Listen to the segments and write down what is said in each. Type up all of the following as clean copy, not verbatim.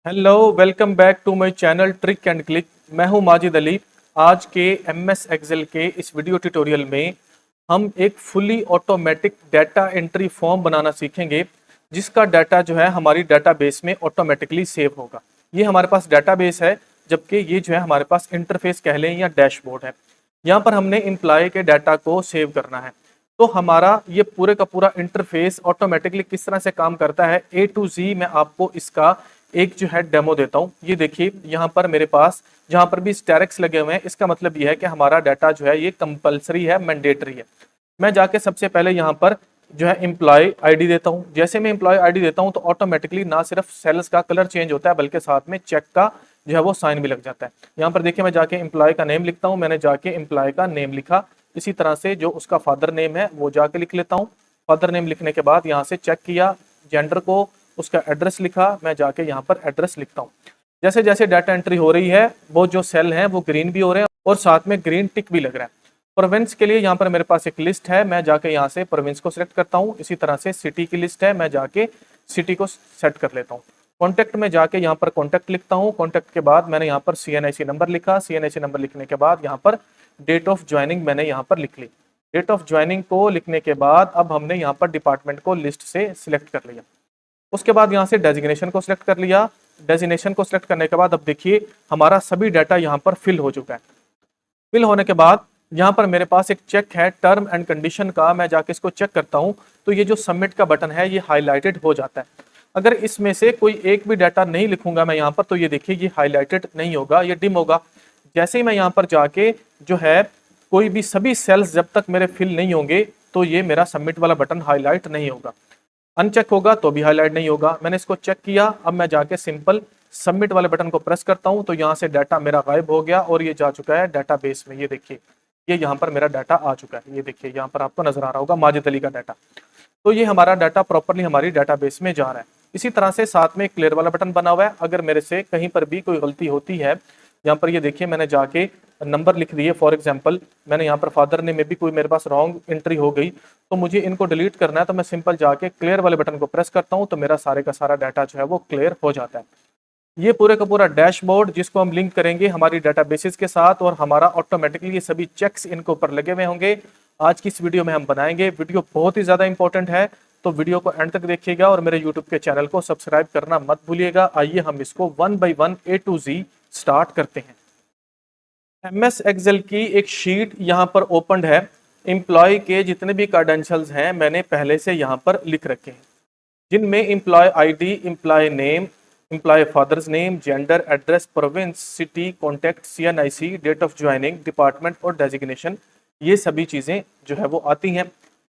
Hello, welcome back to my channel trick and click. मैं हूं माजिद अली। आज के एमएस एक्सेल के इस वीडियो ट्यूटोरियल में हम एक fully automatic data entry form बनाना सीखेंगे, जिसका डाटा जो है हमारी डाटाबेस में ऑटोमेटिकली सेव होगा। ये हमारे पास डाटाबेस है, जबकि ये जो है हमारे पास इंटरफेस कह लें या डैशबोर्ड है। यहाँ पर हमने एम्प्लॉय के डाटा को सेव करना है। तो हमारा ये पूरे का पूरा इंटरफेस ऑटोमेटिकली किस तरह से काम करता है, ए टू जी मैं आपको इसका एक जो है डेमो देता हूं। ये देखिए, यहाँ पर मेरे पास जहां पर भी स्टेरिक्स लगे हुए हैं, इसका मतलब ये है कि हमारा डाटा जो है ये कंपलसरी है, मैंडेटरी है। मैं जाके सबसे पहले यहाँ पर जो है एम्प्लॉय आईडी देता हूँ। जैसे मैं एम्प्लॉय आईडी देता हूँ तो ऑटोमेटिकली ना सिर्फ सेल्स का कलर चेंज होता है, बल्कि साथ में चेक का जो है वो साइन भी लग जाता है। यहाँ पर देखिए, मैं जाके एम्प्लॉय का नेम लिखता हूँ। मैंने जाके एम्प्लॉय का नेम लिखा। इसी तरह से जो उसका फादर नेम है वो जाके लिख लेता हूँ। फादर नेम लिखने के बाद यहाँ से चेक किया, जेंडर को, उसका एड्रेस लिखा। मैं जाके यहाँ पर एड्रेस लिखता हूँ। जैसे जैसे डाटा एंट्री हो रही है, वो जो सेल हैं वो ग्रीन भी हो रहे हैं और साथ में ग्रीन टिक भी लग रहा है। प्रोविंस के लिए यहाँ पर मेरे पास एक लिस्ट है। मैं जाके यहाँ से प्रोविंस को सिलेक्ट करता हूँ। इसी तरह से सिटी की लिस्ट है, मैं जाके सिटी को सेट कर लेता हूँ। कॉन्टैक्ट में जाके यहाँ पर कॉन्टैक्ट लिखता हूँ। कॉन्टैक्ट के बाद मैंने यहाँ पर सीएनआईसी नंबर लिखा। सीएनआईसी नंबर लिखने के बाद यहाँ पर डेट ऑफ ज्वाइनिंग मैंने यहाँ पर लिख ली। डेट ऑफ ज्वाइनिंग को लिखने के बाद अब हमने यहाँ पर डिपार्टमेंट को लिस्ट से सिलेक्ट कर लिया। उसके बाद यहाँ से डेजिग्नेशन को सिलेक्ट कर लिया। डेजिग्नेशन को सिलेक्ट करने के बाद अब देखिए, हमारा सभी डाटा यहाँ पर फिल हो चुका है। फिल होने के बाद यहाँ पर मेरे पास एक चेक है टर्म एंड कंडीशन का। मैं जाके इसको चेक करता हूँ तो ये जो सबमिट का बटन है ये हाईलाइटेड हो जाता है। अगर इसमें से कोई एक भी डाटा नहीं लिखूंगा मैं यहाँ पर, तो ये देखिए ये हाईलाइटेड नहीं होगा, ये डिम होगा। जैसे ही मैं यहाँ पर जाके जो है कोई भी सभी सेल्स जब तक मेरे फिल नहीं होंगे, तो ये मेरा सबमिट वाला बटन हाईलाइट नहीं होगा। अनचेक होगा तो भी हाईलाइट नहीं होगा। मैंने इसको चेक किया। अब मैं जाके सिंपल सबमिट वाले बटन को प्रेस करता हूं तो यहाँ से डाटा मेरा गायब हो गया और ये जा चुका है डाटाबेस में। ये देखिए, ये यहाँ पर मेरा डाटा आ चुका है। ये देखिए, यहाँ पर आपको नजर आ रहा होगा माजिद अली का डाटा। तो ये हमारा डाटा प्रॉपरली हमारी डाटाबेस में जा रहा है। इसी तरह से साथ में क्लियर वाला बटन बना हुआ है। अगर मेरे से कहीं पर भी कोई गलती होती है, यहाँ पर ये देखिए मैंने जाके नंबर लिख दिए। फॉर एग्जांपल मैंने यहाँ पर फादर ने में भी कोई मेरे पास रॉन्ग एंट्री हो गई, तो मुझे इनको डिलीट करना है, तो मैं सिंपल जाके क्लियर वाले बटन को प्रेस करता हूँ तो मेरा सारे का सारा डाटा जो है वो क्लियर हो जाता है। ये पूरे का पूरा डैशबोर्ड जिसको हम लिंक करेंगे हमारी डाटाबेसेस के साथ, और हमारा ऑटोमेटिकली ये सभी चेक्स इनके ऊपर लगे हुए होंगे। आज की इस वीडियो में हम बनाएंगे। वीडियो बहुत ही ज़्यादा इंपॉर्टेंट है, तो वीडियो को एंड तक देखिएगा और मेरे यूट्यूब के चैनल को सब्सक्राइब करना मत भूलिएगा। आइए हम इसको one by one A to G start करते हैं। एमएस एक्सेल की एक शीट यहाँ पर ओपन है। एम्प्लॉय के जितने भी क्रेडेंशियल्स हैं मैंने पहले से यहाँ पर लिख रखे हैं, जिनमें employ ID, employ name, employ father's name, gender, address, province, city, contact, CNIC, date of joining, department और डेजिग्नेशन, ये सभी चीज़ें जो है वो आती हैं।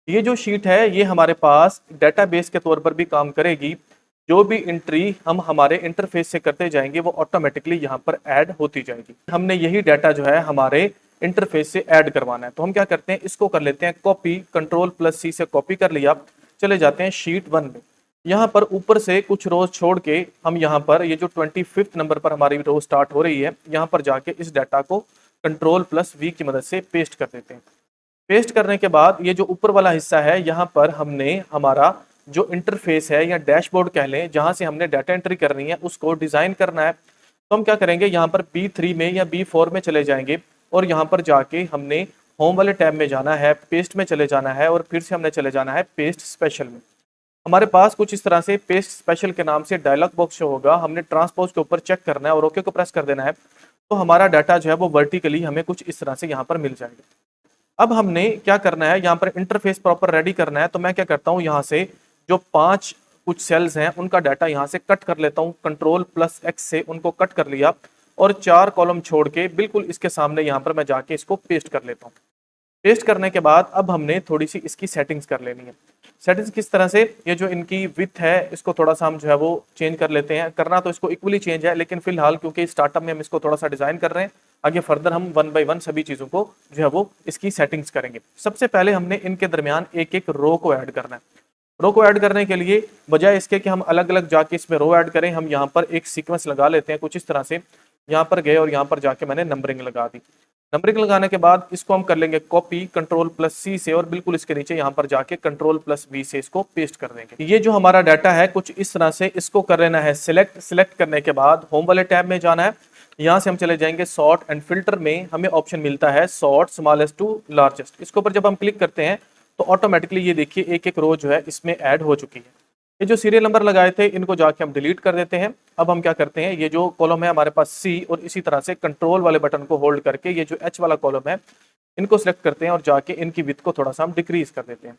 ये जो शीट है ये हमारे पास डेटाबेस के तौर पर भी काम करेगी। जो भी एंट्री हम हमारे इंटरफेस से करते जाएंगे वो ऑटोमेटिकली यहाँ पर ऐड होती जाएगी। हमने यही डाटा जो है हमारे इंटरफेस से ऐड करवाना है, तो हम क्या करते हैं, इसको कर लेते हैं कॉपी। कंट्रोल+C से कॉपी कर लिया। चले जाते हैं शीट 1 में। यहाँ पर ऊपर से कुछ रोज छोड़ के हम यहाँ पर ये जो 25 नंबर पर हमारी रो स्टार्ट हो रही है, यहाँ पर जाके इस डाटा को कंट्रोल+V की मदद से पेस्ट कर देते हैं। पेस्ट करने के बाद ये जो ऊपर वाला हिस्सा है, यहाँ पर हमने हमारा जो इंटरफेस है या डैशबोर्ड कह लें, जहां से हमने डाटा एंट्री करनी है उसको डिजाइन करना है। तो हम क्या करेंगे, यहाँ पर B3 में या B4 में चले जाएंगे और यहाँ पर जाके हमने होम वाले टैब में जाना है, पेस्ट में चले जाना है और फिर से हमने चले जाना है पेस्ट स्पेशल में। हमारे पास कुछ इस तरह से पेस्ट स्पेशल के नाम से डायलॉग बॉक्स शो होगा। हमने ट्रांसपोज के ऊपर चेक करना है और ओके को प्रेस कर देना है, तो हमारा डाटा जो है वो वर्टिकली हमें कुछ इस तरह से यहाँ पर मिल जाएगा। अब हमने क्या करना है, यहाँ पर इंटरफेस प्रॉपर रेडी करना है। तो मैं क्या करता हूँ, यहाँ से जो 5 कुछ सेल्स हैं उनका डाटा यहाँ से कट कर लेता हूँ। कंट्रोल+X से उनको कट कर लिया और 4 कॉलम छोड़ के बिल्कुल इसके सामने यहाँ पर मैं जाके इसको पेस्ट कर लेता हूँ। पेस्ट करने के बाद अब हमने थोड़ी सी इसकी सेटिंग्स कर लेनी है। सेटिंग्स किस तरह से, ये जो इनकी विड्थ है इसको थोड़ा सा हम जो है वो चेंज कर लेते हैं। करना तो इसको इक्वली चेंज है, लेकिन फिलहाल क्योंकि स्टार्टअप में हम इसको थोड़ा सा डिजाइन कर रहे हैं, आगे फर्दर हम वन बाय वन सभी चीजों को जो है वो इसकी सेटिंग्स करेंगे। सबसे पहले हमने इनके दरमियान एक एक रो को ऐड करना है। रो को ऐड करने के लिए बजाय इसके कि हम अलग अलग जाके इसमें रो ऐड करें, हम यहाँ पर एक सीक्वेंस लगा लेते हैं कुछ इस तरह से। यहाँ पर गए और यहाँ पर जाके मैंने नंबरिंग लगा दी। नंबरिंग लगाने के बाद इसको हम कर लेंगे कॉपी कंट्रोल प्लस सी से और बिल्कुल इसके नीचे यहाँ पर जाके कंट्रोल प्लस वी से इसको पेस्ट कर देंगे। ये जो हमारा डाटा है कुछ इस तरह से, इसको कर लेना है सिलेक्ट। सिलेक्ट करने के बाद होम वाले टैब में जाना है, यहाँ से हम चले जाएंगे सॉर्ट एंड फिल्टर में, हमें ऑप्शन मिलता है सॉर्ट स्मॉलेस्ट टू लार्जेस्ट। इसके ऊपर जब हम क्लिक करते हैं तो ऑटोमेटिकली ये देखिए एक एक रो जो है इसमें ऐड हो चुकी है। ये जो सीरियल नंबर लगाए थे इनको जाके हम डिलीट कर देते हैं। अब हम क्या करते हैं, ये जो कॉलम है हमारे पास सी, और इसी तरह से कंट्रोल वाले बटन को होल्ड करके ये जो एच वाला कॉलम है इनको सिलेक्ट करते हैं और जाके इनकी विड्थ को थोड़ा सा हम डिक्रीज कर देते हैं।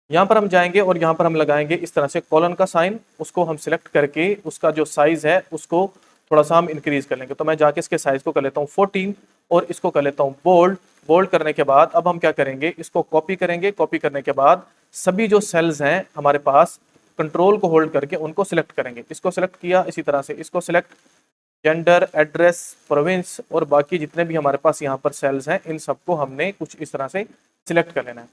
यहाँ पर हम जाएंगे और यहाँ पर हम लगाएंगे इस तरह से कॉलन का साइन, उसको हम सिलेक्ट करके उसका जो साइज है उसको थोड़ा सा हम इंक्रीज कर लेंगे। तो मैं जाके इसके साइज को कर लेता हूँ 14 और इसको कर लेता हूँ बोल्ड। बोल्ड करने के बाद अब हम क्या करेंगे, इसको कॉपी करेंगे। कॉपी करने के बाद सभी जो सेल्स हैं हमारे पास कंट्रोल को होल्ड करके उनको सिलेक्ट करेंगे। इसको सिलेक्ट किया, इसी तरह से इसको सिलेक्ट, जेंडर, एड्रेस, प्रोविंस और बाकी जितने भी हमारे पास यहाँ पर सेल्स हैं इन सबको हमने कुछ इस तरह से सिलेक्ट कर लेना है।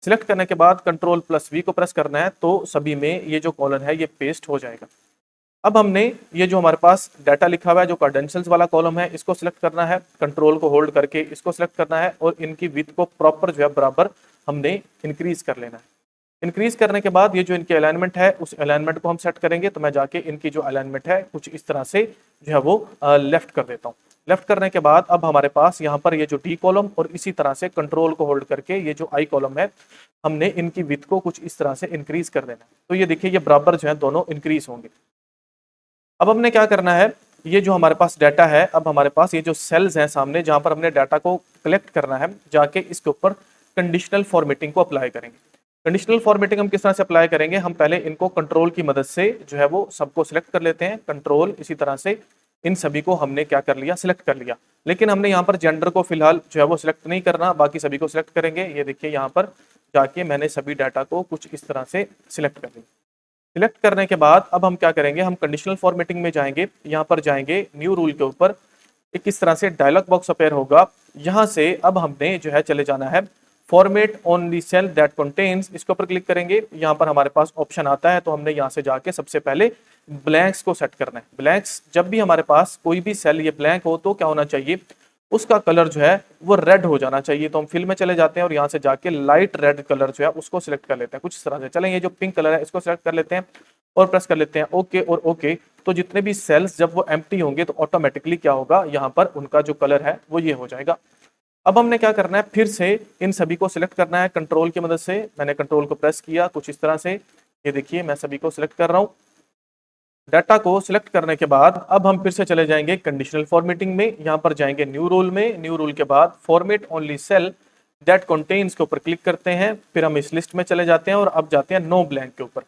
सिलेक्ट करने के बाद कंट्रोल प्लस वी को प्रेस करना है तो सभी में ये जो कॉलम है ये पेस्ट हो जाएगा। अब हमने ये जो हमारे पास डाटा लिखा हुआ है जो क्रेडेंशियल्स वाला कॉलम है इसको सिलेक्ट करना है, कंट्रोल को होल्ड करके इसको सिलेक्ट करना है और इनकी विड्थ को प्रॉपर जो है बराबर हमने इंक्रीज कर लेना है। इंक्रीज करने के बाद ये जो इनके अलाइनमेंट है उस अलाइनमेंट को हम सेट करेंगे। तो मैं जाके इनकी जो अलाइनमेंट है कुछ इस तरह से जो है वो लेफ्ट कर देता हूँ। लेफ्ट करने के बाद अब हमारे पास यहाँ पर ये जो डी कॉलम और इसी तरह से कंट्रोल को होल्ड करके ये जो आई कॉलम है हमने इनकी विड्थ को कुछ इस तरह से इंक्रीज कर देना है। तो ये देखिए ये बराबर जो है दोनों इंक्रीज होंगे। अब हमने क्या करना है, ये जो हमारे पास डाटा है, अब हमारे पास ये जो सेल्स हैं सामने जहां पर हमने डाटा को कलेक्ट करना है, जाके इसके ऊपर कंडीशनल फॉर्मेटिंग को अप्लाई करेंगे। कंडीशनल फॉर्मेटिंग हम किस तरह से अप्लाई करेंगे, हम पहले इनको कंट्रोल की मदद से जो है वो सबको सिलेक्ट कर लेते हैं। कंट्रोल, इसी तरह से इन सभी को हमने क्या कर लिया, सिलेक्ट कर लिया। लेकिन हमने यहाँ पर जेंडर को फिलहाल जो है वो सिलेक्ट नहीं करना, बाकी सभी को सिलेक्ट करेंगे। ये देखिए यहाँ पर जाके मैंने सभी डाटा को कुछ इस तरह से सिलेक्ट कर लिया। सिलेक्ट करने के बाद अब हम क्या करेंगे, हम कंडीशनल फॉर्मेटिंग में जाएंगे, यहाँ पर जाएंगे न्यू रूल के ऊपर, एक इस तरह से डायलॉग बॉक्स अपेयर होगा। यहाँ से अब हमने जो है चले जाना है format only cell that contains, इसके ऊपर क्लिक करेंगे। यहाँ पर हमारे पास ऑप्शन आता है तो हमने यहाँ से जाके सबसे पहले ब्लैंक्स को सेट करना है। ब्लैंक्स, जब भी हमारे पास कोई भी सेल ये ब्लैंक हो तो क्या होना चाहिए, उसका कलर जो है वो रेड हो जाना चाहिए। तो हम फिल में चले जाते हैं और यहाँ से जाके लाइट रेड कलर जो है उसको सिलेक्ट कर लेते हैं कुछ इस तरह से। चलें, ये जो पिंक कलर है इसको सिलेक्ट कर लेते हैं और प्रेस कर लेते हैं ओके और ओके। तो जितने भी सेल्स जब वो एम्प्टी होंगे तो ऑटोमेटिकली क्या होगा, यहाँ पर उनका जो कलर है वो ये हो जाएगा। अब हमने क्या करना है, फिर से इन सभी को सिलेक्ट करना है कंट्रोल की मदद से। मैंने कंट्रोल को प्रेस किया कुछ इस तरह से, ये देखिए मैं सभी को सिलेक्ट कर रहा हूँ। डाटा को सिलेक्ट करने के बाद अब हम फिर से चले जाएंगे कंडीशनल फॉर्मेटिंग में, यहाँ पर जाएंगे न्यू रूल में। न्यू रूल के बाद format only cell that contains के ऊपर क्लिक करते हैं, फिर हम इस लिस्ट में चले जाते हैं और अब जाते हैं नो ब्लैंक के ऊपर।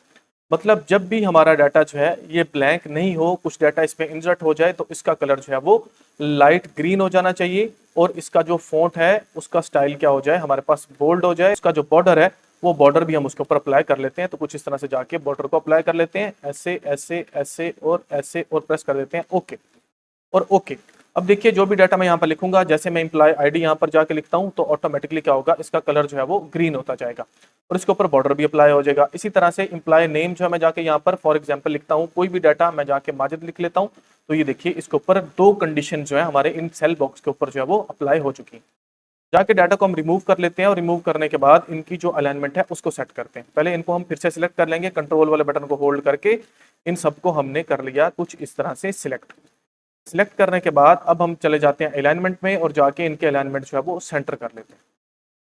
मतलब जब भी हमारा डाटा जो है ये ब्लैंक नहीं हो, कुछ डाटा इसमें इंसर्ट हो जाए तो इसका कलर जो है वो लाइट ग्रीन हो जाना चाहिए और इसका जो फॉन्ट है उसका स्टाइल क्या हो जाए, हमारे पास बोल्ड हो जाए। इसका जो बॉर्डर है वो बॉर्डर भी हम उसके ऊपर अप्लाई कर लेते हैं। तो कुछ इस तरह से जाके बॉर्डर को अप्लाई कर लेते हैं, ऐसे ऐसे ऐसे और ऐसे, और प्रेस कर देते हैं ओके और ओके। अब देखिए जो भी डाटा मैं यहाँ पर लिखूंगा, जैसे मैं इम्प्लॉय आईडी यहाँ पर जाके लिखता हूँ तो ऑटोमेटिकली क्या होगा, इसका कलर जो है वो ग्रीन होता जाएगा और इसके ऊपर बॉर्डर भी अप्लाई हो जाएगा। इसी तरह से इम्प्लॉय नेम जो है मैं जाके यहाँ पर फॉर एग्जांपल लिखता हूँ, कोई भी डाटा मैं जाके माजिद लिख लेता हूँ। तो ये देखिए इसके ऊपर दो कंडीशन जो है हमारे इन सेल बॉक्स के ऊपर जो है वो अप्लाई हो चुकी है। जाके डाटा को हम रिमूव कर लेते हैं और रिमूव करने के बाद इनकी जो अलाइनमेंट है उसको सेट करते हैं। पहले इनको हम फिर से सिलेक्ट कर लेंगे, कंट्रोल वाले बटन को होल्ड करके इन सबको हमने कर लिया कुछ इस तरह से सिलेक्ट। सिलेक्ट करने के बाद अब हम चले जाते हैं अलाइनमेंट में और जाके इनके अलाइनमेंट जो है वो सेंटर कर लेते हैं।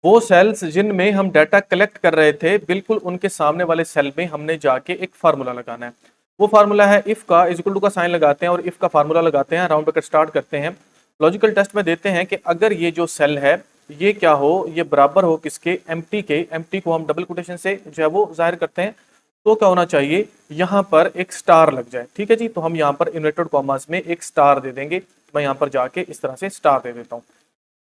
वो सेल्स जिनमें हम डाटा कलेक्ट कर रहे थे बिल्कुल उनके सामने वाले सेल में हमने जाके एक फार्मूला लगाना है। वो फार्मूला है इफ का, इज इक्वल टू का साइन लगाते हैं और इफ का फार्मूला लगाते हैं, राउंड ब्रैकेट स्टार्ट करते हैं। लॉजिकल टेस्ट में देते हैं कि अगर ये जो सेल है ये क्या हो, ये बराबर हो किसके, एम्प्टी के। एम्प्टी को हम डबल कोटेशन से जो है वो जाहिर करते हैं। तो क्या होना चाहिए, यहाँ पर एक स्टार लग जाए। ठीक है जी, तो हम यहाँ पर इन्वर्टेड कॉमास में एक स्टार दे देंगे। मैं यहाँ पर जाके इस तरह से स्टार दे देता हूँ।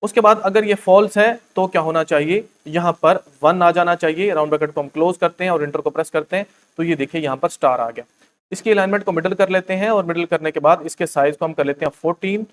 उसके बाद अगर ये फॉल्स है तो क्या होना चाहिए, यहाँ पर 1 आ जाना चाहिए। राउंड ब्रैकेट को हम क्लोज करते हैं और इंटर को प्रेस करते हैं तो ये देखिए यहाँ पर स्टार आ गया। इसकी अलाइनमेंट को मिडल कर लेते हैं और मिडल करने के बाद इसके साइज को हम कर लेते हैं 14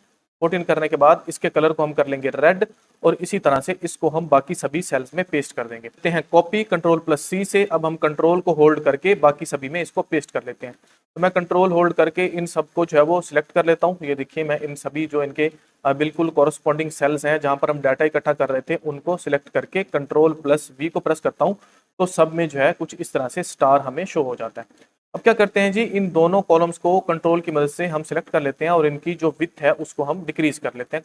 14 करने के बाद इसके कलर को हम कर लेंगे रेड और इसी तरह से इसको हम बाकी सभी सेल्स में पेस्ट कर देंगे। देखते हैं कॉपी Ctrl+C से अब हम कंट्रोल को होल्ड करके बाकी सभी में इसको पेस्ट कर लेते हैं। तो मैं कंट्रोल होल्ड करके इन सबको जो है वो सिलेक्ट कर लेता हूँ। ये देखिए मैं इन सभी जो इनके बिल्कुल कॉरस्पॉन्डिंग सेल्स हैं जहां पर हम डाटा इकट्ठा कर रहे थे उनको सिलेक्ट करके Ctrl+V को प्रेस करता हूँ तो सब में जो है कुछ इस तरह से स्टार हमें शो हो जाता है। अब क्या करते हैं जी, इन दोनों कॉलम्स को कंट्रोल की मदद से हम सिलेक्ट कर लेते हैं और इनकी जो विड्थ है उसको हम डिक्रीज कर लेते हैं।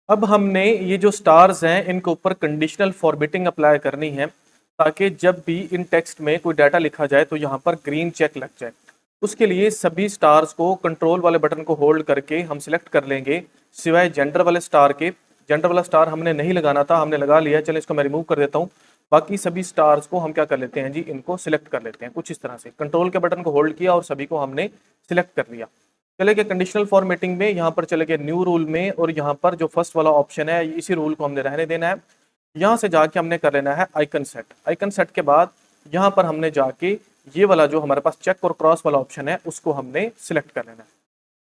अब हमने ये जो स्टार्स हैं इनके ऊपर कंडीशनल फॉर्मेटिंग अप्लाई करनी है ताकि जब भी इन टेक्स्ट में कोई डाटा लिखा जाए तो यहाँ पर ग्रीन चेक लग जाए। उसके लिए सभी स्टार्स को कंट्रोल वाले बटन को होल्ड करके हम सिलेक्ट कर लेंगे सिवाय जेंडर वाले स्टार के। जेंडर वाला स्टार हमने नहीं लगाना था, हमने लगा लिया। चलिए इसको मैं रिमूव कर देता हूँ। बाकी सभी स्टार्स को हम क्या कर लेते हैं जी, इनको सिलेक्ट कर लेते हैं कुछ इस तरह से। कंट्रोल के बटन को होल्ड किया और सभी को हमने सिलेक्ट कर लिया। चले गए कंडीशनल फॉर्मेटिंग में, यहाँ पर चले गए न्यू रूल में और यहाँ पर जो फर्स्ट वाला ऑप्शन है इसी रूल को हमने रहने देना है। यहाँ से जाके हमने कर लेना है आइकन सेट। आइकन सेट के बाद यहाँ पर हमने जाके ये वाला जो हमारे पास चेक और क्रॉस वाला ऑप्शन है उसको हमने सिलेक्ट कर लेना है।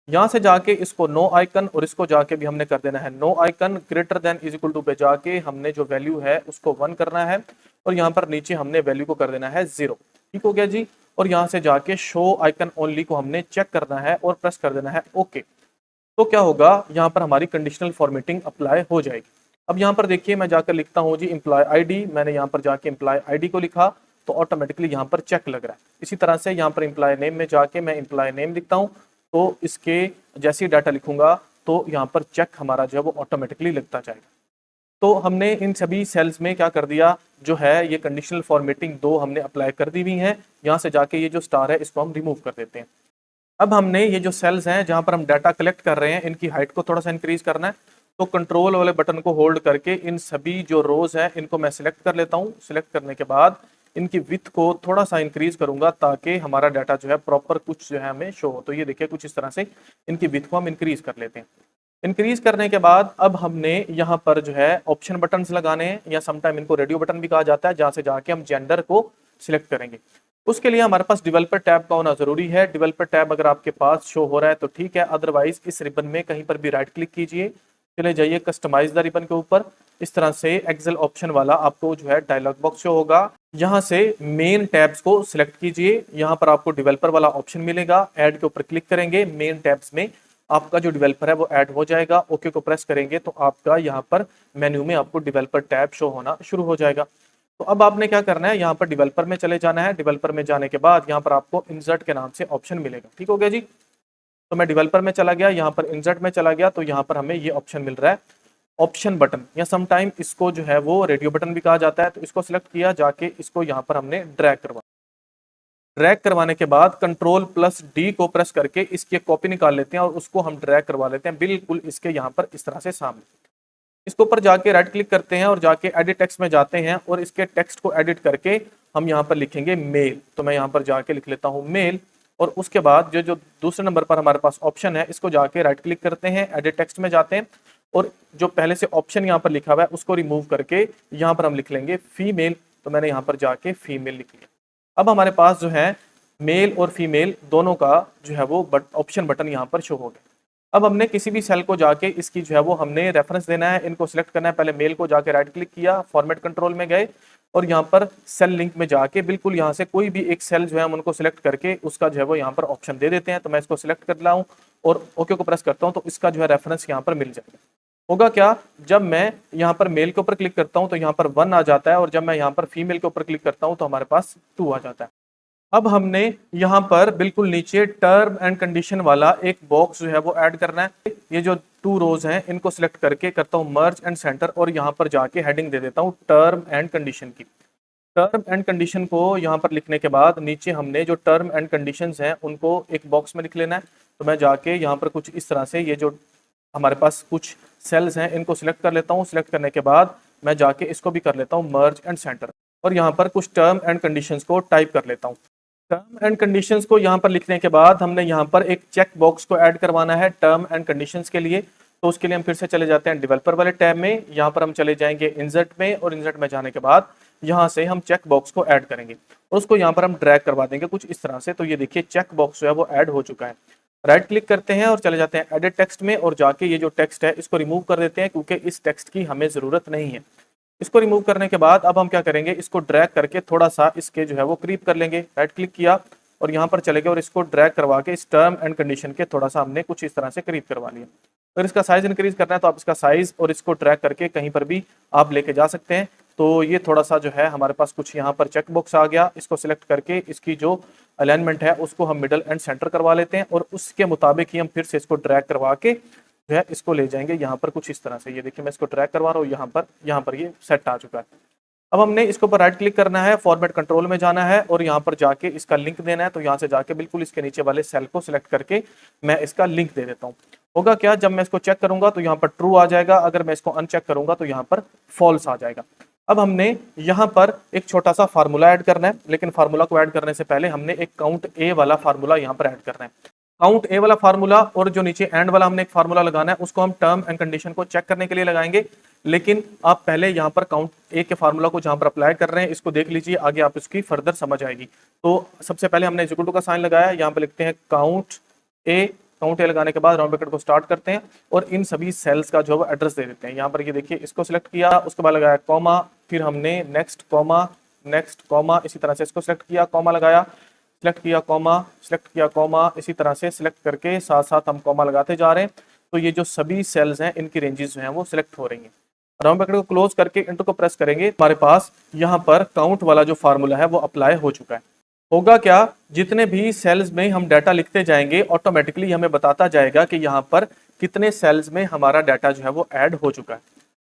यहाँ से जाके इसको नो आइकन और इसको जाके भी हमने कर देना है no icon. Greater than is equal to पे जाके हमने जो वैल्यू है उसको 1 करना है और यहाँ पर नीचे हमने वैल्यू को कर देना है 0। ठीक हो गया जी। और यहाँ से जाके शो आइकन ओनली को हमने चेक करना है और प्रेस कर देना है ओके। तो क्या होगा, यहाँ पर हमारी कंडीशनल फॉर्मेटिंग अप्लाई हो जाएगी। अब यहाँ पर देखिए मैं जाकर लिखता हूँ जी एम्प्लॉय आईडी। मैंने यहाँ पर जाके एम्प्लॉय आईडी को लिखा तो ऑटोमेटिकली यहाँ पर चेक लग रहा है। इसी तरह से यहाँ पर एम्प्लॉय नेम में जाके मैं एम्प्लॉय नेम लिखता हूँ तो इसके जैसे ही डाटा लिखूंगा तो यहाँ पर चेक हमारा जो है वो ऑटोमेटिकली लगता जाएगा। तो हमने इन सभी सेल्स में क्या कर दिया, जो है ये कंडीशनल फॉर्मेटिंग 2 हमने अप्लाई कर दी हुई है। यहाँ से जाके ये जो स्टार है इसको हम रिमूव कर देते हैं। अब हमने ये जो सेल्स हैं जहां पर हम डाटा कलेक्ट कर रहे हैं इनकी हाइट को थोड़ा सा इंक्रीज करना है। तो कंट्रोल वाले बटन को होल्ड करके इन सभी जो रोज हैं इनको मैं सिलेक्ट कर लेता हूं। सिलेक्ट करने के बाद इनकी विड्थ को थोड़ा सा इंक्रीज करूंगा ताकि हमारा डाटा जो है प्रॉपर कुछ जो है हमें शो हो। तो ये देखिए कुछ इस तरह से इनकी विड्थ को हम इंक्रीज कर लेते हैं। इंक्रीज करने के बाद अब हमने यहाँ पर जो है ऑप्शन बटन्स लगाने हैं या समटाइम इनको रेडियो बटन भी कहा जाता है, जहां से जाके हम जेंडर को सिलेक्ट करेंगे। उसके लिए हमारे पास डेवलपर टैब का होना जरूरी है। डेवलपर टैब अगर आपके पास शो हो रहा है तो ठीक है, अदरवाइज इस रिबन में कहीं पर भी राइट क्लिक कीजिए, चले जाइए कस्टमाइज द रिबन के ऊपर। इस तरह से एक्सेल ऑप्शन वाला आपको जो है डायलॉग बॉक्स शो होगा। यहाँ से मेन टैब्स को सिलेक्ट कीजिए। यहाँ पर आपको डेवलपर वाला ऑप्शन मिलेगा, ऐड के ऊपर क्लिक करेंगे, मेन टैब्स में आपका जो डेवलपर है वो ऐड हो जाएगा। ओके को प्रेस करेंगे तो आपका यहाँ पर मेन्यू में आपको डेवलपर टैब शो होना शुरू हो जाएगा। तो अब आपने क्या करना है, यहाँ पर डेवलपर में चले जाना है। डेवलपर में जाने के बाद यहाँ पर आपको इंसर्ट के नाम से ऑप्शन मिलेगा। ठीक हो गया जी। तो मैं डेवलपर में चला गया, यहाँ पर इंसर्ट में चला गया तो यहाँ पर हमें ये ऑप्शन मिल रहा है ऑप्शन बटन, या समटाइम इसको जो है वो रेडियो बटन भी कहा जाता है। तो इसको सिलेक्ट किया, जाके इसको यहाँ पर हमने ड्रैग करवाने के बाद Ctrl+D को प्रेस करके इसकी कॉपी निकाल लेते हैं और उसको हम ड्रैग करवा लेते हैं बिल्कुल इसके यहाँ पर इस तरह से सामने। इसके ऊपर जाके राइट क्लिक करते हैं और जाके एडिट टेक्स्ट में जाते हैं और इसके टेक्स्ट को एडिट करके हम यहाँ पर लिखेंगे मेल। तो मैं यहाँ पर जाके लिख लेता हूँ मेल और उसके बाद जो जो दूसरे नंबर पर हमारे पास ऑप्शन है इसको जाके राइट क्लिक करते हैं, एडिट टेक्स्ट में जाते हैं और जो पहले से ऑप्शन यहाँ पर लिखा हुआ है उसको रिमूव करके यहाँ पर हम लिख लेंगे फीमेल। तो मैंने यहाँ पर जाके फीमेल लिख लिया। अब हमारे पास जो है मेल और फीमेल दोनों का जो है वो ऑप्शन बटन यहाँ पर शो हो गया। अब हमने किसी भी सेल को जाके इसकी जो है वो हमने रेफरेंस देना है, इनको सिलेक्ट करना है। पहले मेल को जाके राइट क्लिक किया, फॉर्मेट कंट्रोल में गए और यहाँ पर सेल लिंक में जाके बिल्कुल यहाँ से कोई भी एक सेल जो है हम उनको सिलेक्ट करके उसका जो है वो यहाँ पर ऑप्शन दे देते हैं। तो मैं इसको सिलेक्ट कर रहा हूँ और ओके को प्रेस करता हूँ तो इसका जो है रेफरेंस यहाँ पर मिल जाएगा। होगा क्या, जब मैं यहाँ पर मेल के ऊपर क्लिक करता हूँ तो यहाँ पर 1 आ जाता है और जब मैं यहाँ पर फीमेल के ऊपर क्लिक करता हूँ तो हमारे पास 2 आ जाता है। अब हमने यहाँ पर बिल्कुल नीचे टर्म एंड कंडीशन वाला एक बॉक्स जो है वो ऐड करना है। ये जो 2 रोज हैं इनको सिलेक्ट करके करता हूँ मर्ज एंड सेंटर और यहाँ पर जाके हेडिंग दे देता हूँ टर्म एंड कंडीशन की। टर्म एंड कंडीशन को यहाँ पर लिखने के बाद नीचे हमने जो टर्म एंड कंडीशंस हैं उनको एक बॉक्स में लिख लेना है। तो मैं जाके यहाँ पर कुछ इस तरह से ये जो हमारे पास कुछ सेल्स हैं इनको सिलेक्ट कर लेता हूँ। सिलेक्ट करने के बाद मैं जाके इसको भी कर लेता हूँ मर्ज एंड सेंटर और यहाँ पर कुछ टर्म एंड कंडीशंस को टाइप कर लेता हूँ। टर्म एंड कंडीशंस को यहाँ पर लिखने के बाद हमने यहाँ पर एक चेक बॉक्स को ऐड करवाना है टर्म एंड कंडीशंस के लिए। तो उसके लिए हम फिर से चले जाते हैं डेवलपर वाले टैब में। यहाँ पर हम चले जाएंगे इंसर्ट में और इंसर्ट में जाने के बाद यहाँ से हम चेक बॉक्स को ऐड करेंगे और उसको यहाँ पर हम ड्रैग करवा देंगे कुछ इस तरह से। तो ये देखिए चेक बॉक्स जो है वो ऐड हो चुका है। राइट क्लिक करते हैं और चले जाते हैं एडिट टेक्स्ट में और जाके ये जो टेक्स्ट है इसको रिमूव कर देते हैं क्योंकि इस टेक्स्ट की हमें ज़रूरत नहीं है। इसको रिमूव करने के बाद अब हम क्या करेंगे, इसको ड्रैग करके थोड़ा सा इसके जो है वो क्रीप कर लेंगे। राइट क्लिक किया और यहाँ पर चले गए और इसको ड्रैग करवा के इस टर्म एंड कंडीशन के थोड़ा सा हमने कुछ इस तरह से क्रीप करवा लिया। अगर इसका साइज इंक्रीज करना है तो आप इसका साइज और इसको ड्रैग करके कहीं पर भी आप लेके जा सकते हैं। तो ये थोड़ा सा जो है हमारे पास कुछ यहाँ पर चेक बॉक्स आ गया, इसको सिलेक्ट करके इसकी जो अलाइनमेंट है उसको हम मिडल एंड सेंटर करवा लेते हैं और उसके मुताबिक ही हम फिर से इसको ड्रैग करवा के जो है इसको ले जाएंगे यहाँ पर कुछ इस तरह से। ये देखिए मैं इसको ड्रैग करवा रहा हूँ, यहाँ पर ये सेट आ चुका है। अब हमने इसके ऊपर राइट क्लिक करना है, फॉर्मेट कंट्रोल में जाना है और यहाँ पर जाके इसका लिंक देना है। तो यहाँ से जाके बिल्कुल इसके नीचे वाले सेल को सिलेक्ट करके मैं इसका लिंक दे देता हूँ। होगा क्या, जब मैं इसको चेक करूंगा तो यहाँ पर ट्रू आ जाएगा, अगर मैं इसको अनचेक करूंगा तो यहाँ पर फॉल्स आ जाएगा। अब हमने यहाँ पर एक छोटा सा फार्मूला ऐड करना है, लेकिन फार्मूला को ऐड करने से पहले हमने एक काउंट ए वाला फार्मूला यहाँ पर ऐड करना है। काउंट ए वाला फार्मूला और जो नीचे एंड वाला हमने एक फार्मूला लगाना है उसको हम टर्म एंड कंडीशन को चेक करने के लिए लगाएंगे। लेकिन आप पहले यहाँ पर काउंट ए के फार्मूला को जहां पर अप्लाई कर रहे हैं इसको देख लीजिए, आगे आप इसकी फर्दर समझ आएगी। तो सबसे पहले हमने इक्वल टू का साइन लगाया, यहाँ पे लिखते हैं काउंट ए। काउंट ए लगाने के बाद राउंड ब्रैकेट को स्टार्ट करते हैं और इन सभी सेल्स का जो है एड्रेस दे देते हैं। यहाँ पर ये देखिए इसको सिलेक्ट किया, उसके बाद लगाया कॉमा, फिर हमने नेक्स्ट कॉमा, इसी तरह से इसको सिलेक्ट किया, कॉमा लगाया, सिलेक्ट किया कॉमा, सिलेक्ट किया कॉमा, इसी तरह से सिलेक्ट करके साथ साथ हम कॉमा लगाते जा रहे हैं। तो ये जो सभी सेल्स हैं इनकी रेंजेस जो हैं वो सिलेक्ट हो रही हैं। राउंड ब्रैकेट को क्लोज करके इंटर को प्रेस करेंगे, हमारे पास यहाँ पर काउंट वाला जो फार्मूला है वो अप्लाई हो चुका है। होगा क्या, जितने भी सेल्स में हम डाटा लिखते जाएंगे ऑटोमेटिकली हमें बताता जाएगा कि यहाँ पर कितने सेल्स में हमारा डाटा जो है वो ऐड हो चुका है।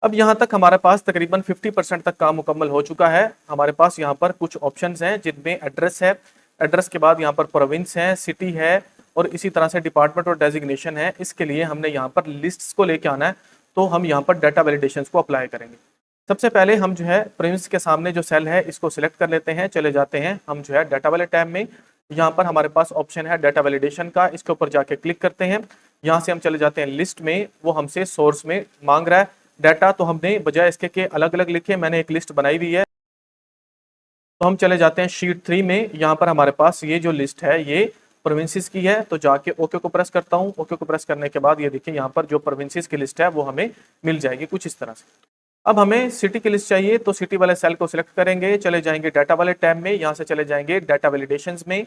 अब यहाँ तक हमारे पास तकरीबन 50% तक काम मुकम्मल हो चुका है। हमारे पास यहाँ पर कुछ ऑप्शंस हैं जिनमें एड्रेस है, एड्रेस के बाद यहाँ पर प्रोविंस है, सिटी है और इसी तरह से डिपार्टमेंट और डेजिग्नेशन है। इसके लिए हमने यहाँ पर लिस्ट्स को लेके आना है, तो हम यहाँ पर डाटा वैलिडेशन को अप्लाई करेंगे। सबसे पहले हम जो है प्रिंस के सामने जो सेल है इसको सिलेक्ट कर लेते हैं, चले जाते हैं हम जो है डाटा वाले टैब में। यहाँ पर हमारे पास ऑप्शन है डाटा वैलिडेशन का, इसके ऊपर जाके क्लिक करते हैं। यहाँ से हम चले जाते हैं लिस्ट में, वो हमसे सोर्स में मांग रहा है डाटा, तो हमने बजाय इसके के अलग अलग लिखे, मैंने एक लिस्ट बनाई हुई है। तो हम चले जाते हैं शीट 3 में, यहाँ पर हमारे पास ये जो लिस्ट है ये प्रोविंसेस की है। तो जाके ओके को प्रेस करता हूँ, ओके को प्रेस करने के बाद ये देखिए यहाँ पर जो प्रोविंसेस की लिस्ट है वो हमें मिल जाएगी कुछ इस तरह से। अब हमें सिटी की लिस्ट चाहिए, तो सिटी वाले सेल को सिलेक्ट करेंगे, चले जाएंगे डाटा वाले टैब में, यहाँ से चले जाएंगे डाटा वैलिडेशंस में।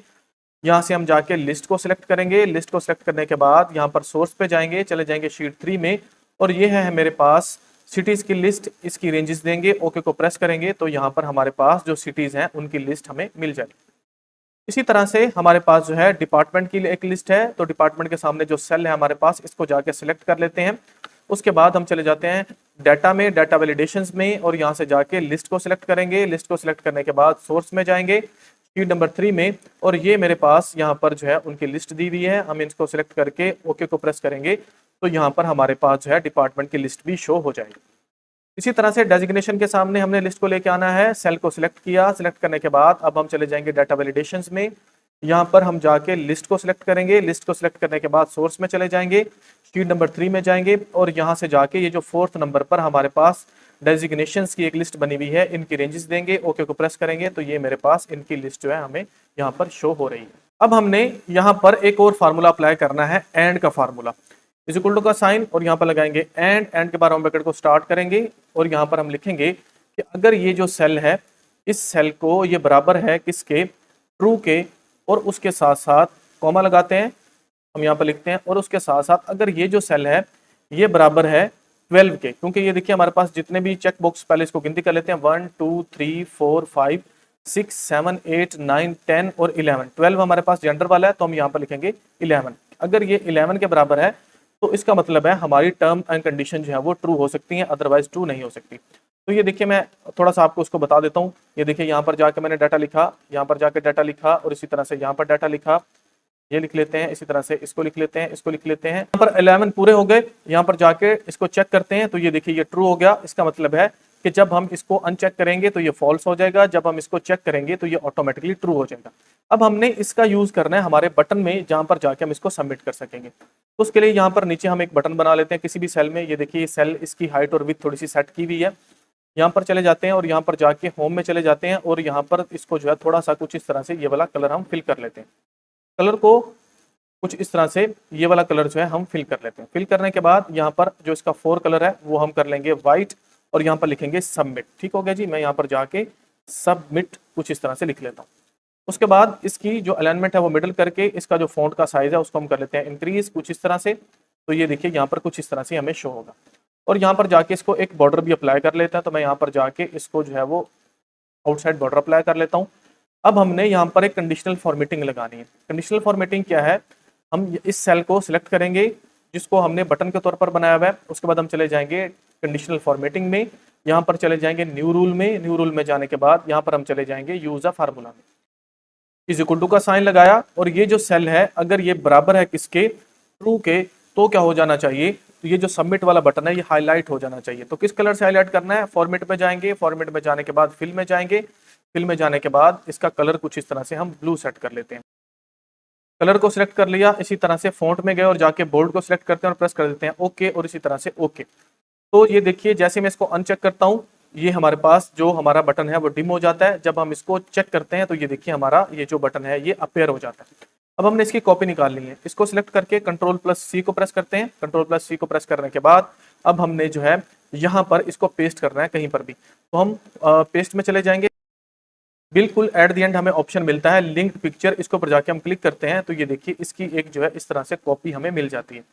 यहाँ से हम जाके लिस्ट को सिलेक्ट करेंगे, लिस्ट को सिलेक्ट करने के बाद यहाँ पर सोर्स पे जाएंगे, चले जाएंगे शीट 3 में और ये है मेरे पास सिटीज की लिस्ट, इसकी रेंजेस देंगे, ओके को प्रेस करेंगे तो यहाँ पर हमारे पास जो सिटीज हैं उनकी लिस्ट हमें मिल जाएगी। इसी तरह से हमारे पास जो है डिपार्टमेंट की एक लिस्ट है, तो डिपार्टमेंट के सामने जो सेल है हमारे पास इसको जाके सिलेक्ट कर लेते हैं। उसके बाद हम चले जाते हैं डाटा में, डाटा वैलिडेशंस में और यहाँ से जाके लिस्ट को सिलेक्ट करेंगे। लिस्ट को सिलेक्ट करने के बाद सोर्स में जाएंगे शीट नंबर 3 में और ये मेरे पास यहाँ पर जो है उनकी लिस्ट दी हुई है। हम इसको सिलेक्ट करके ओके को प्रेस करेंगे तो यहाँ पर हमारे पास जो है डिपार्टमेंट की लिस्ट भी शो हो जाएगी। इसी तरह से डेजिग्नेशन के सामने हमने लिस्ट को लेके आना है, सेल को सिलेक्ट किया, सिलेक्ट करने के बाद अब हम चले जाएंगे डाटा वैलिडेशंस में। यहाँ पर हम जाके लिस्ट को सिलेक्ट करेंगे, लिस्ट को सिलेक्ट करने के बाद सोर्स में चले जाएंगे, शीट नंबर 3 में जाएंगे और यहाँ से जाके ये जो 4th नंबर पर हमारे पास डेजिग्नेशंस की एक लिस्ट बनी हुई है, इनकी रेंजेस देंगे, ओके को प्रेस करेंगे तो ये मेरे पास इनकी लिस्ट जो है हमें यहाँ पर शो हो रही है। अब हमने यहाँ पर एक और फार्मूला अप्लाई करना है, एंड का फार्मूला, इज इक्वल टू का साइन और यहाँ पर लगाएंगे एंड के बाद राउंड ब्रैकेट को स्टार्ट करेंगे और यहाँ पर हम लिखेंगे कि अगर ये जो सेल है इस सेल को ये बराबर है किसके, ट्रू के, और उसके साथ साथ कॉमा लगाते हैं, हम यहाँ पर लिखते हैं और उसके साथ साथ अगर ये जो सेल है ये बराबर है 12 के, क्योंकि ये देखिए हमारे पास जितने भी चेक बॉक्स, पहले इसको गिनती कर लेते हैं, 1 2 3 4 5 6 7 8 9 10 और 11, 12 हमारे पास जेंडर वाला है तो हम यहाँ पर लिखेंगे 11। अगर ये 11 के बराबर है तो इसका मतलब है हमारी टर्म एंड कंडीशन जो है वो ट्रू हो सकती है, अदरवाइज ट्रू नहीं हो सकती। तो ये देखिए मैं थोड़ा सा आपको उसको बता देता हूँ। ये देखिए यहाँ पर जाके मैंने डाटा लिखा, यहाँ पर जाके डाटा लिखा और इसी तरह से यहाँ पर डाटा लिखा, ये लिख लेते हैं, इसी तरह से इसको लिख लेते हैं, इसको लिख लेते हैं। यहाँ पर 11 पूरे हो गए, यहाँ पर जाके इसको चेक करते हैं तो ये देखिए ये ट्रू हो गया। इसका मतलब है कि जब हम इसको अनचेक करेंगे तो ये फॉल्स हो जाएगा, जब हम इसको चेक करेंगे तो ये ऑटोमेटिकली ट्रू हो जाएगा। अब हमने इसका यूज करना है हमारे बटन में, जहां पर जाके हम इसको सबमिट कर सकेंगे। तो उसके लिए यहाँ पर नीचे हम एक बटन बना लेते हैं किसी भी सेल में। ये देखिए सेल, इसकी हाइट और विड्थ थोड़ी सी सेट की हुई है। यहाँ पर चले जाते हैं और यहाँ पर जाके होम में चले जाते हैं और यहाँ पर इसको जो है थोड़ा सा कुछ इस तरह से ये वाला कलर हम फिल कर लेते हैं। कलर को कुछ इस तरह से ये वाला कलर जो है हम फिल कर लेते हैं। फिल करने के बाद यहाँ पर जो इसका 4 कलर है वो हम कर लेंगे व्हाइट और यहाँ पर लिखेंगे सबमिट। ठीक हो गया जी, मैं यहाँ पर जाके सबमिट कुछ इस तरह से लिख लेता हूँ। उसके बाद इसकी जो अलाइनमेंट है वो मिडल करके इसका जो फॉन्ट का साइज है उसको हम कर लेते हैं इंक्रीज कुछ इस तरह से। तो ये देखिए यहाँ पर कुछ इस तरह से हमें शो होगा। और यहाँ पर जाके इसको एक बॉर्डर भी अप्लाई कर लेता है। तो मैं यहाँ पर जाके इसको जो है वो आउटसाइड बॉर्डर अप्लाई कर लेता हूँ। अब हमने यहाँ पर एक कंडीशनल फॉर्मेटिंग लगानी है। कंडीशनल फॉर्मेटिंग क्या है, हम इस सेल को सिलेक्ट करेंगे जिसको हमने बटन के तौर पर बनाया हुआ है। उसके बाद हम चले जाएंगे कंडीशनल फॉर्मेटिंग में, यहाँ पर चले जाएंगे न्यू रूल में। न्यू रूल में जाने के बाद यहाँ पर हम चले जाएंगे यूज अ फार्मूला में, इज इक्वल टू का साइन लगाया। और ये जो सेल है अगर ये बराबर है किसके, ट्रू के, तो क्या हो जाना चाहिए, तो ये जो सबमिट वाला बटन है ये हाईलाइट हो जाना चाहिए। तो किस कलर से हाईलाइट करना है, फॉर्मेट में जाएंगे, फॉर्मेट में जाने के बाद फिल में जाएंगे, फिल में जाने के बाद इसका कलर कुछ इस तरह से हम ब्लू सेट कर लेते हैं। कलर को सिलेक्ट कर लिया, इसी तरह से फॉन्ट में गए और जाके बोल्ड को सिलेक्ट करते हैं और प्रेस कर देते हैं ओके, और इसी तरह से ओके। तो ये देखिए जैसे मैं इसको अनचेक करता हूँ ये हमारे पास जो हमारा बटन है वो डिम हो जाता है। जब हम इसको चेक करते हैं तो ये देखिए हमारा ये जो बटन है ये अपीयर हो जाता है। अब हमने इसकी कॉपी निकालनी है, इसको सिलेक्ट करके कंट्रोल प्लस सी को प्रेस करते हैं। कंट्रोल प्लस सी को प्रेस करने के बाद अब हमने जो है यहाँ पर इसको पेस्ट करना है कहीं पर भी। तो हम पेस्ट में चले जाएंगे, बिल्कुल एट द एंड हमें ऑप्शन मिलता है लिंक्ड पिक्चर, इसके ऊपर जाके हम क्लिक करते हैं तो ये देखिए इसकी एक जो है इस तरह से कॉपी हमें मिल जाती है।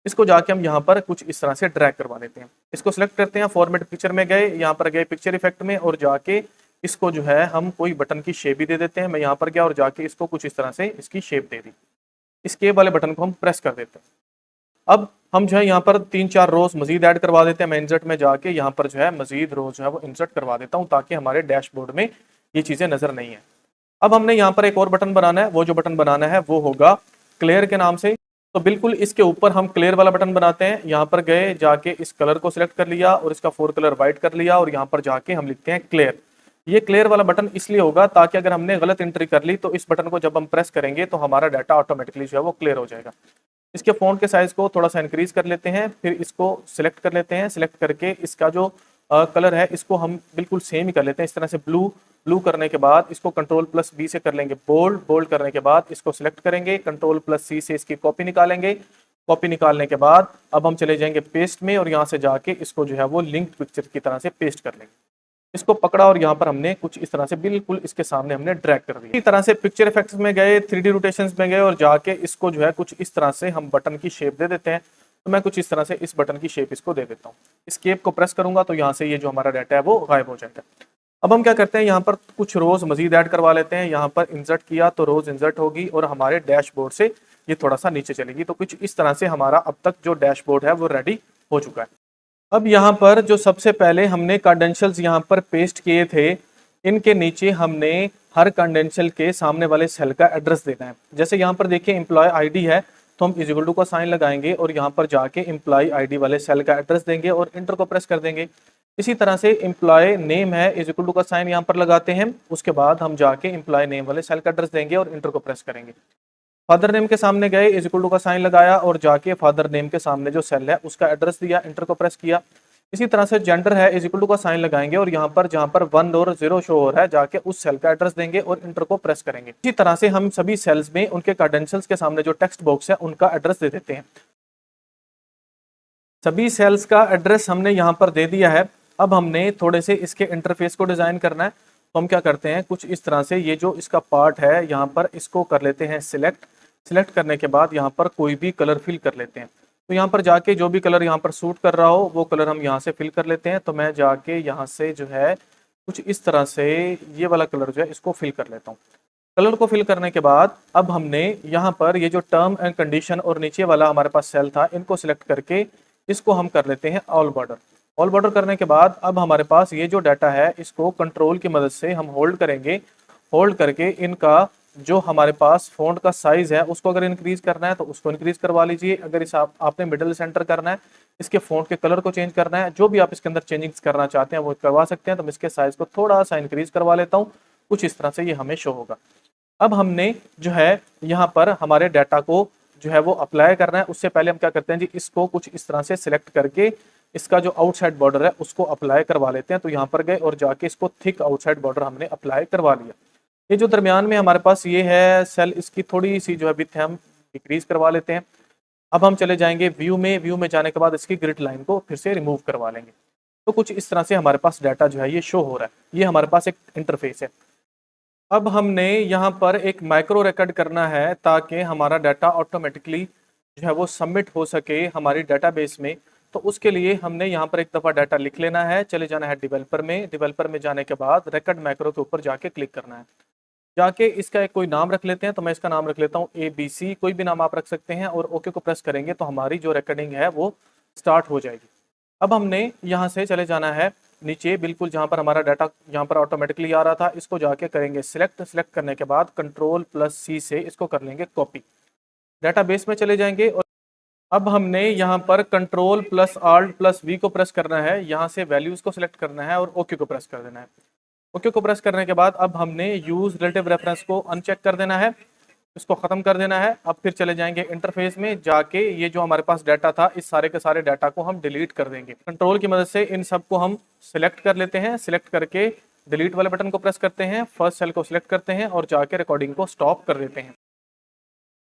इसको जाके हम यहाँ पर कुछ इस तरह से ड्रैग करवा देते हैं। इसको सिलेक्ट करते हैं, फॉर्मेट पिक्चर में गए, यहाँ पर गए पिक्चर इफेक्ट में और जाके इसको जो है हम कोई बटन की शेप भी दे देते हैं। मैं यहाँ पर गया और जाके इसको कुछ इस तरह से इसकी शेप दे दी। इसके वाले बटन को हम प्रेस कर देते हैं। अब हम जो है यहाँ पर 3-4 रोज मजीद ऐड करवा देते हैं। मैं इंसर्ट में जाके यहाँ पर जो है मजीद रोज जो है वो इंसर्ट करवा देता हूँ ताकि हमारे डैशबोर्ड में ये चीजें नजर नहीं है। अब हमने यहाँ पर एक और बटन बनाना है, वो जो बटन बनाना है वो होगा क्लियर के नाम से। तो बिल्कुल इसके ऊपर हम क्लियर वाला बटन बनाते हैं। यहाँ पर गए, जाके इस कलर को सिलेक्ट कर लिया और इसका 4 कलर व्हाइट कर लिया और यहाँ पर जाके हम लिखते हैं क्लियर। ये क्लियर वाला बटन इसलिए होगा ताकि अगर हमने गलत एंट्री कर ली तो इस बटन को जब हम प्रेस करेंगे तो हमारा डाटा ऑटोमेटिकली जो है वो क्लियर हो जाएगा। इसके फॉन्ट के साइज को थोड़ा सा इंक्रीज कर लेते हैं, फिर इसको सिलेक्ट कर लेते हैं। सिलेक्ट करके इसका जो कलर है इसको हम बिल्कुल सेम ही कर लेते हैं, इस तरह से ब्लू। ब्लू करने के बाद इसको कंट्रोल प्लस बी से कर लेंगे बोल्ड। बोल्ड करने के बाद इसको सिलेक्ट करेंगे, कंट्रोल प्लस सी से इसकी कॉपी निकालेंगे। कॉपी निकालने के बाद अब हम चले जाएंगे पेस्ट में और यहाँ से जाके इसको जो है वो लिंक्ड पिक्चर की तरह से पेस्ट कर लेंगे। इसको पकड़ा और यहाँ पर हमने कुछ इस तरह से बिल्कुल इसके सामने हमने ड्रैग कर दिया। इसी तरह से पिक्चर इफेक्ट्स में गए, 3D रोटेशंस में गए और जाके इसको जो है कुछ इस तरह से हम बटन की शेप दे देते हैं। तो मैं कुछ इस तरह से इस बटन की शेप इसको दे देता हूँ। एस्केप को प्रेस करूंगा तो यहाँ से ये जो हमारा डाटा है वो गायब हो जाएगा। अब हम क्या करते हैं, यहाँ पर कुछ रोज मजीद ऐड करवा लेते हैं। यहाँ पर इंसर्ट किया तो रोज इंसर्ट होगी और हमारे डैशबोर्ड से ये थोड़ा सा नीचे चलेगी। तो कुछ इस तरह से हमारा अब तक जो डैशबोर्ड है वो रेडी हो चुका है। अब यहाँ पर जो सबसे पहले हमने कंडेंशियल्स यहाँ पर पेस्ट किए थे, इनके नीचे हमने हर कंडेंशियल के सामने वाले सेल का एड्रेस देना है। जैसे यहाँ पर देखिए एम्प्लॉय आईडी है तो हम इज इक्वल टू का साइन लगाएंगे और यहाँ पर जाके एम्प्लॉय आईडी वाले सेल का एड्रेस देंगे और इंटर को प्रेस कर देंगे। इसी तरह से एम्प्लॉय नेम है, इज इक्वल टू का साइन यहाँ पर लगाते हैं। उसके बाद हम जाके एम्प्लॉय नेम वाले सेल का एड्रेस देंगे और इंटर को प्रेस करेंगे। फादर नेम के सामने गए, इज इक्वल टू का साइन लगाया और जाके फादर नेम के सामने जो सेल है उसका एड्रेस दिया, इंटर को प्रेस किया। इसी तरह से जेंडर है, इज इक्वल टू का साइन लगाएंगे और यहाँ पर जहाँ पर 1 और 0 शो हो रहा है जाके उस सेल का एड्रेस देंगे और इंटर को प्रेस करेंगे। इसी तरह से हम सभी सेल्स में उनके क्रेडेंशियल्स के सामने जो टेक्स्ट बॉक्स है उनका एड्रेस दे देते हैं। सभी सेल्स का एड्रेस हमने यहाँ पर दे दिया है। अब हमने थोड़े से इसके इंटरफेस को डिजाइन करना है। तो हम क्या करते हैं, कुछ इस तरह से ये जो इसका पार्ट है यहाँ पर इसको कर लेते हैं सिलेक्ट। सिलेक्ट करने के बाद यहाँ पर कोई भी कलर फिल कर लेते हैं। तो यहाँ पर जाके जो भी कलर यहाँ पर सूट कर रहा हो वो कलर हम यहाँ से फिल कर लेते हैं। तो मैं जाके यहाँ से जो है कुछ इस तरह से ये वाला कलर जो है इसको फिल कर लेता हूँ। कलर को फिल करने के बाद अब हमने यहाँ पर ये जो टर्म एंड कंडीशन और नीचे वाला हमारे पास सेल था इनको सिलेक्ट करके इसको हम कर लेते हैं ऑल बॉर्डर। ऑल बॉर्डर करने के बाद अब हमारे पास ये जो डाटा है इसको कंट्रोल की मदद से हम होल्ड करेंगे। होल्ड करके इनका जो हमारे पास फॉन्ट का साइज है उसको अगर इंक्रीज करना है तो उसको इंक्रीज करवा लीजिए। अगर इस आपने मिडिल सेंटर करना है, इसके फॉन्ट के कलर को चेंज करना है, जो भी आप इसके अंदर चेंजिंग्स करना चाहते हैं वो करवा सकते हैं। तो मैं इसके साइज को थोड़ा सा इंक्रीज करवा लेता हूँ, कुछ इस तरह से ये हमें शो होगा। अब हमने जो है यहाँ पर हमारे डाटा को जो है वो अप्लाई करना है। उससे पहले हम क्या करते हैं जी, इसको कुछ इस तरह से सिलेक्ट करके इसका जो आउटसाइड बॉर्डर है उसको अप्लाई करवा लेते हैं। तो यहाँ पर गए और जाके इसको थिक आउटसाइड बॉर्डर हमने अप्लाई करवा लिया। ये जो दरमियान में हमारे पास ये है सेल, इसकी थोड़ी सी जो है विड्थ हम डिक्रीज करवा लेते हैं। अब हम चले जाएंगे व्यू में, व्यू में जाने के बाद इसकी ग्रिड लाइन को फिर से रिमूव करवा लेंगे। तो कुछ इस तरह से हमारे पास डाटा जो है ये शो हो रहा है, ये हमारे पास एक इंटरफेस है। अब हमने यहाँ पर एक माइक्रो रिकॉर्ड करना है ताकि हमारा डाटा ऑटोमेटिकली जो है वो सबमिट हो सके हमारी डेटाबेस में। तो उसके लिए हमने यहाँ पर एक दफ़ा डाटा लिख लेना है, चले जाना है डेवलपर में, डेवलपर में जाने के बाद रिकॉर्ड माइक्रो के ऊपर जाके क्लिक करना है। जाके इसका एक कोई नाम रख लेते हैं, तो मैं इसका नाम रख लेता हूँ ABC, कोई भी नाम आप रख सकते हैं, और ओके को प्रेस करेंगे तो हमारी जो रिकॉर्डिंग है वो स्टार्ट हो जाएगी। अब हमने यहाँ से चले जाना है नीचे, बिल्कुल जहाँ पर हमारा डाटा यहाँ पर ऑटोमेटिकली आ रहा था, इसको जाके करेंगे सिलेक्ट। सिलेक्ट करने के बाद Ctrl+C से इसको कर लेंगे कॉपी, डाटाबेस में चले जाएंगे। और अब हमने यहाँ पर Ctrl+Alt+V को प्रेस करना है, यहाँ से वैल्यूज को सिलेक्ट करना है और ओके को प्रेस कर देना है। ओके को प्रेस करने के बाद अब हमने यूज रिलेटिव रेफरेंस को अनचेक कर देना है, इसको खत्म कर देना है। अब फिर चले जाएंगे इंटरफेस में, जाके ये जो हमारे पास डाटा था इस सारे के सारे डाटा को हम डिलीट कर देंगे। कंट्रोल की मदद से इन सबको हम सिलेक्ट कर लेते हैं, सिलेक्ट करके डिलीट वाले बटन को प्रेस करते हैं, फर्स्ट सेल को सिलेक्ट करते हैं और जाके रिकॉर्डिंग को स्टॉप कर देते हैं।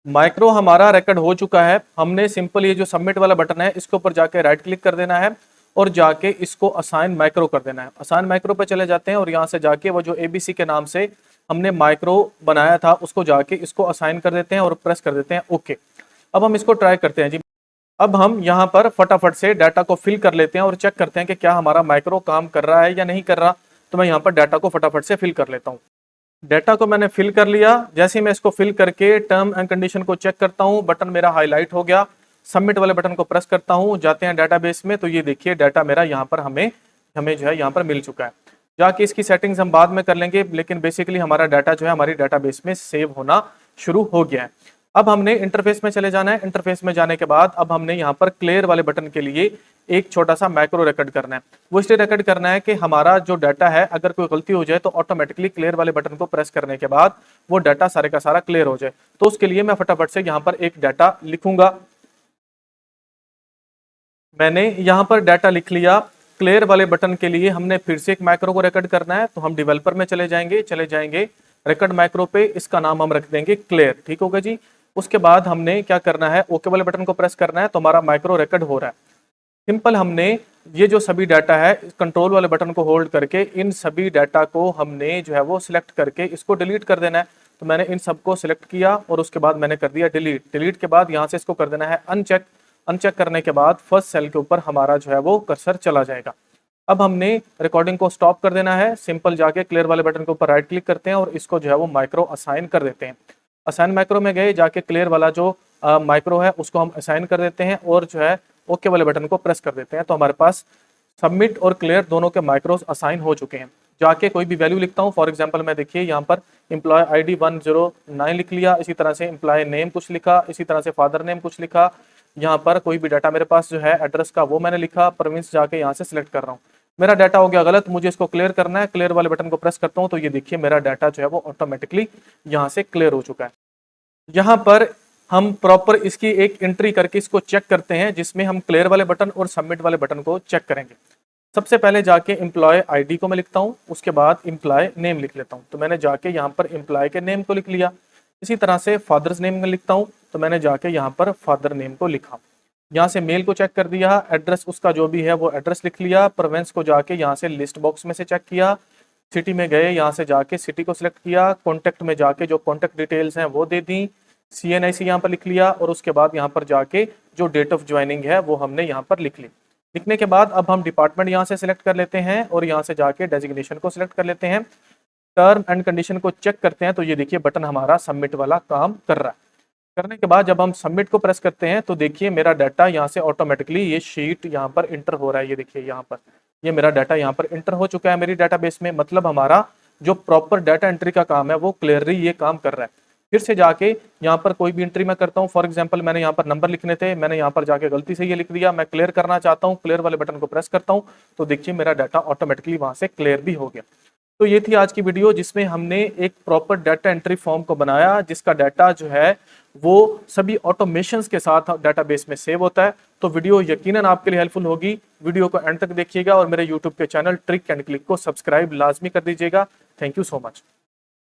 माइक्रो हमारा रिकॉर्ड हो चुका है। हमने सिंपल ये जो सबमिट वाला बटन है इसके ऊपर जाके राइट क्लिक कर देना है और जाके इसको असाइन माइक्रो कर देना है। असाइन माइक्रो पे चले जाते हैं और यहाँ से जाके वो जो ABC के नाम से हमने माइक्रो बनाया था उसको जाके इसको असाइन कर देते हैं और प्रेस कर देते हैं ओके। अब हम इसको ट्राई करते हैं जी। अब हम यहाँ पर फटाफट से डाटा को फिल कर लेते हैं और चेक करते हैं कि क्या हमारा माइक्रो काम कर रहा है या नहीं कर रहा। तो मैं यहाँ पर डाटा को फटाफट से फिल कर लेता हूँ। डाटा को मैंने फिल कर लिया। जैसे ही मैं इसको फिल करके टर्म एंड कंडीशन को चेक करता हूँ, बटन मेरा हाईलाइट हो गया। सबमिट वाले बटन को प्रेस करता हूँ, जाते हैं डाटाबेस में, तो ये देखिए डाटा मेरा यहाँ पर हमें जो है यहाँ पर मिल चुका है। जाके इसकी सेटिंग्स हम बाद में कर लेंगे, लेकिन बेसिकली हमारा डाटा जो है हमारी डाटाबेस में सेव होना शुरू हो गया है। अब हमने इंटरफेस में चले जाना है। इंटरफेस में जाने के बाद अब हमने यहाँ पर क्लियर वाले बटन के लिए एक छोटा सा मैक्रो रिकॉर्ड करना है। वो इसलिए रिकॉर्ड करना है कि हमारा जो डाटा है अगर कोई गलती हो जाए तो ऑटोमेटिकली क्लियर वाले बटन को प्रेस करने के बाद वो डाटा सारे का सारा क्लियर हो जाए। तो उसके लिए मैं फटाफट से यहाँ पर एक डाटा लिखूंगा। मैंने यहाँ पर डाटा लिख लिया। क्लियर वाले बटन के लिए हमने फिर से एक मैक्रो को रिकॉर्ड करना है, तो हम डेवलपर में चले जाएंगे रिकॉर्ड मैक्रो पे, इसका नाम हम रख देंगे क्लियर। ठीक होगा जी। उसके बाद हमने क्या करना है, ओके वाले बटन को प्रेस करना है, तो हमारा माइक्रो रिकॉर्ड हो रहा है। सिंपल हमने ये जो सभी डाटा है कंट्रोल वाले बटन को होल्ड करके इन सभी डाटा को हमने जो है वो सिलेक्ट करके इसको डिलीट कर देना है। तो मैंने इन सबको सिलेक्ट किया और उसके बाद मैंने कर दिया डिलीट। डिलीट के बाद यहाँ से इसको कर देना है अनचेक। अनचेक करने के बाद फर्स्ट सेल के ऊपर हमारा जो है वो कर्सर चला जाएगा। अब हमने रिकॉर्डिंग को स्टॉप कर देना है। सिंपल जाके क्लियर वाले बटन के ऊपर राइट क्लिक करते हैं और इसको जो है वो माइक्रो असाइन कर देते हैं। असाइन माइक्रो में गए, जाके क्लियर वाला जो माइक्रो है उसको हम असाइन कर देते हैं और जो है ओके वाले बटन को प्रेस कर देते हैं। तो हमारे पास सबमिट और क्लियर दोनों के माइक्रोस असाइन हो चुके हैं। जाके कोई भी वैल्यू लिखता हूँ, फॉर एग्जांपल मैं देखिए यहाँ पर एम्प्लॉय ID 109 लिख लिया, इसी तरह से एम्प्लॉय नेम कुछ लिखा, इसी तरह से फादर नेम कुछ लिखा। यहाँ पर कोई भी डाटा मेरे पास जो है एड्रेस का वो मैंने लिखा, प्रोविंस जाके यहाँ से सिलेक्ट कर रहा हूँ। मेरा डाटा हो गया गलत, मुझे इसको क्लियर करना है। क्लियर वाले बटन को प्रेस करता हूँ तो ये देखिए मेरा डाटा जो है वो ऑटोमेटिकली यहाँ से क्लियर हो चुका है। यहाँ पर हम प्रॉपर इसकी एक एंट्री करके इसको चेक करते हैं, जिसमें हम क्लियर वाले बटन और सबमिट वाले बटन को चेक करेंगे। सबसे पहले जाके एम्प्लॉय ID को मैं लिखता हूँ, उसके बाद एम्प्लॉय नेम लिख लेता हूँ। तो मैंने जाके यहाँ पर एम्प्लॉय के नेम को लिख लिया। इसी तरह से फादर्स नेम में लिखता हूँ, तो मैंने जाके यहाँ पर फादर नेम को लिखा। यहाँ से मेल को चेक कर दिया, एड्रेस उसका जो भी है वो एड्रेस लिख लिया। प्रोविंस को जाके यहाँ से लिस्ट बॉक्स में से चेक किया। सिटी में गए, यहाँ से जाके सिटी को सिलेक्ट किया। कॉन्टैक्ट में जाके जो कॉन्टैक्ट डिटेल्स हैं वो दे दी। CNIC यहाँ पर लिख लिया और उसके बाद यहाँ पर जाके जो डेट ऑफ ज्वाइनिंग है वो हमने यहाँ पर लिख ली। लिखने के बाद अब हम डिपार्टमेंट यहाँ से सिलेक्ट कर लेते हैं और यहाँ से जाके डेजिग्नेशन को सिलेक्ट कर लेते हैं। टर्म एंड कंडीशन को चेक करते हैं, तो ये देखिए बटन हमारा सबमिट वाला काम कर रहा है। करने के बाद जब हम सबमिट को प्रेस करते हैं तो देखिए मेरा डाटा यहाँ से ऑटोमेटिकली ये शीट यहाँ पर इंटर हो रहा है। ये देखिए यहाँ पर ये मेरा डाटा यहाँ पर इंटर हो चुका है मेरी डाटाबेस में। मतलब हमारा जो प्रॉपर डाटा एंट्री का काम है वो क्लियरली ये काम कर रहा है। फिर से जाके यहाँ पर कोई भी एंट्री मैं करता हूँ, फॉर एग्जांपल मैंने यहाँ पर नंबर लिखने थे, मैंने यहाँ पर जाके गलती से ये लिख दिया, मैं क्लियर करना चाहता हूँ, क्लियर वाले बटन को प्रेस करता हूँ तो देखिए मेरा डाटा ऑटोमेटिकली वहाँ से क्लियर भी हो गया। तो ये थी आज की वीडियो जिसमें हमने एक प्रॉपर डाटा एंट्री फॉर्म को बनाया, जिसका डाटा जो है वो सभी ऑटोमेशंस के साथ डाटाबेस में सेव होता है। तो वीडियो यकीनन आपके लिए हेल्पफुल होगी। वीडियो को एंड तक देखिएगा और मेरे यूट्यूब के चैनल ट्रिक एंड क्लिक को सब्सक्राइब लाजमी कर दीजिएगा। Thank you so much.